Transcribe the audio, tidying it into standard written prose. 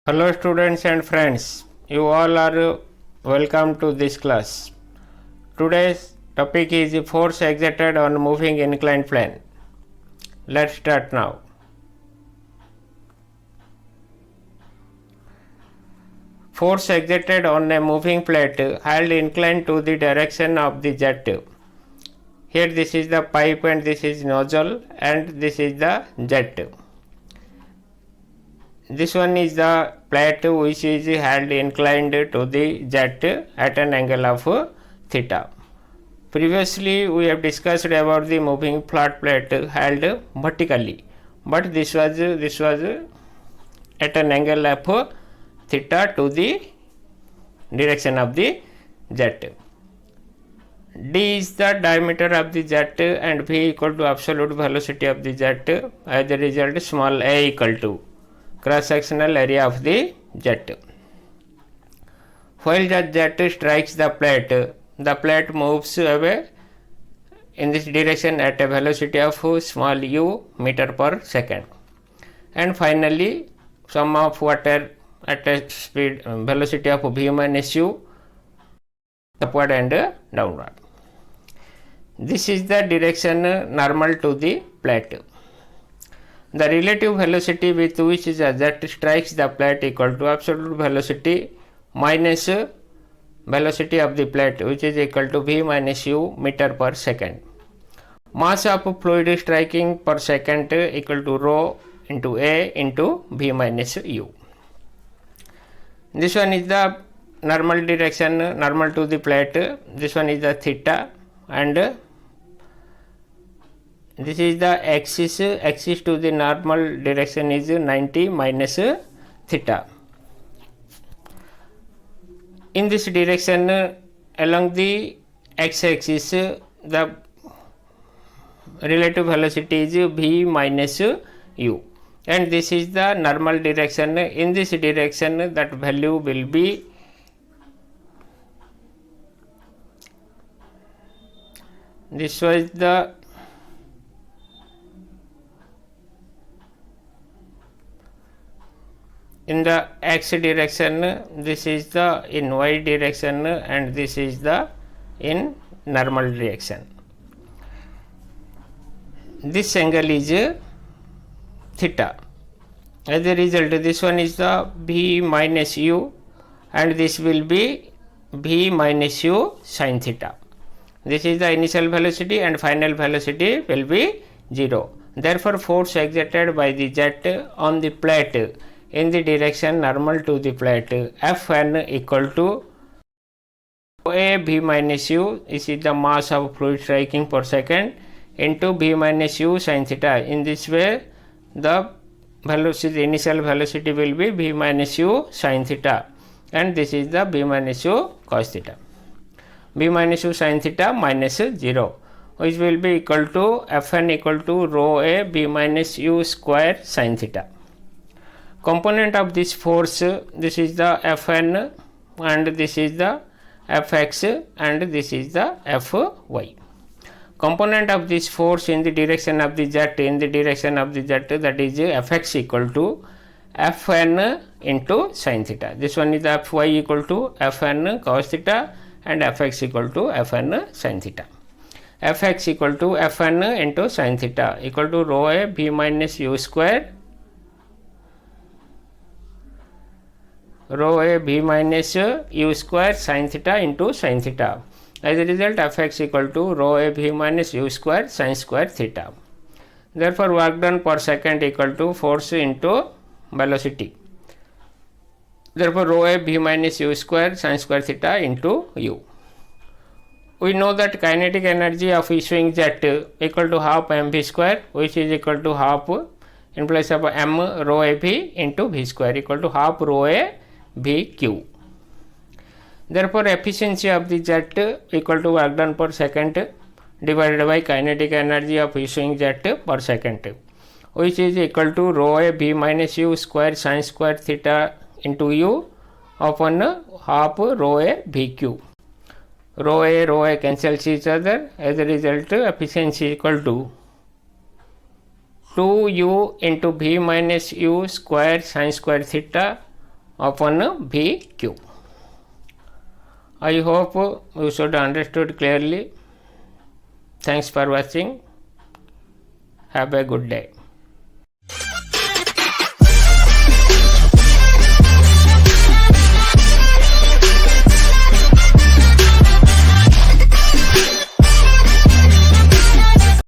Hello students and friends, you all are welcome to this class. Today's topic is force exerted on moving inclined plane. Let's start now. Force exerted on a moving plate held inclined to the direction of the jet. Here this is the pipe and this is nozzle and this is the jet. This one is the plate which is held inclined to the jet at an angle of theta. Previously we have discussed about the moving flat plate held vertically, but this was at an angle of theta to the direction of the jet. D is the diameter of the jet and V equal to absolute velocity of the jet. As a result, small a equal to cross sectional area of the jet. While the jet strikes the plate moves away in this direction at a velocity of small u meter per second. And finally, sum of water at a speed velocity of v minus u upward and downward. This is the direction normal to the plate. The relative velocity with which the jet strikes the plate equal to absolute velocity minus velocity of the plate, which is equal to v minus u meter per second. Mass of fluid striking per second equal to rho into a into v minus u. This one is the normal direction, normal to the plate. This one is the theta, and this is the axis to the normal direction is 90 minus theta. In this direction, along the x-axis, the relative velocity is v minus u, and this is the normal direction. In this direction, that value will be this was the in the x direction, this is the in y direction, and this is the in normal direction. This angle is theta. As a result, this one is the v minus u, and this will be v minus u sin theta. This is the initial velocity and final velocity will be 0. Therefore, force exerted by the jet on the plate in the direction normal to the plate Fn equal to a v minus u, this is the mass of fluid striking per second, into v minus u sin theta. In this way, the velocity, initial velocity will be v minus u sin theta, and this is the v minus u cos theta. V minus u sin theta minus 0, which will be equal to Fn equal to rho a v minus u square sin theta. Component of this force, this is the Fn, and this is the Fx, and this is the Fy. Component of this force in the direction of the jet, that is Fx equal to Fn into sin theta. This one is the Fy equal to Fn cos theta, and Fx equal to Fn sin theta. Fx equal to Fn into sin theta equal to rho a v minus u square, rho a v minus u square sin theta into sin theta. As a result, Fx equal to rho a v minus u square sin square theta. Therefore, work done per second equal to force into velocity. Therefore, rho a v minus u square sin square theta into u. We know that kinetic energy of issuing jet equal to half mv square, which is equal to half, in place of m, rho a v into v square equal to half rho a v q. Therefore, efficiency of the jet equal to work done per second divided by kinetic energy of issuing jet per second, which is equal to rho a v minus u square sin square theta into u upon half rho a v q. Rho a cancels each other. As a result, efficiency equal to 2u into v minus u square sin square theta upon VQ. I hope you should understood clearly. Thanks for watching. Have a good day.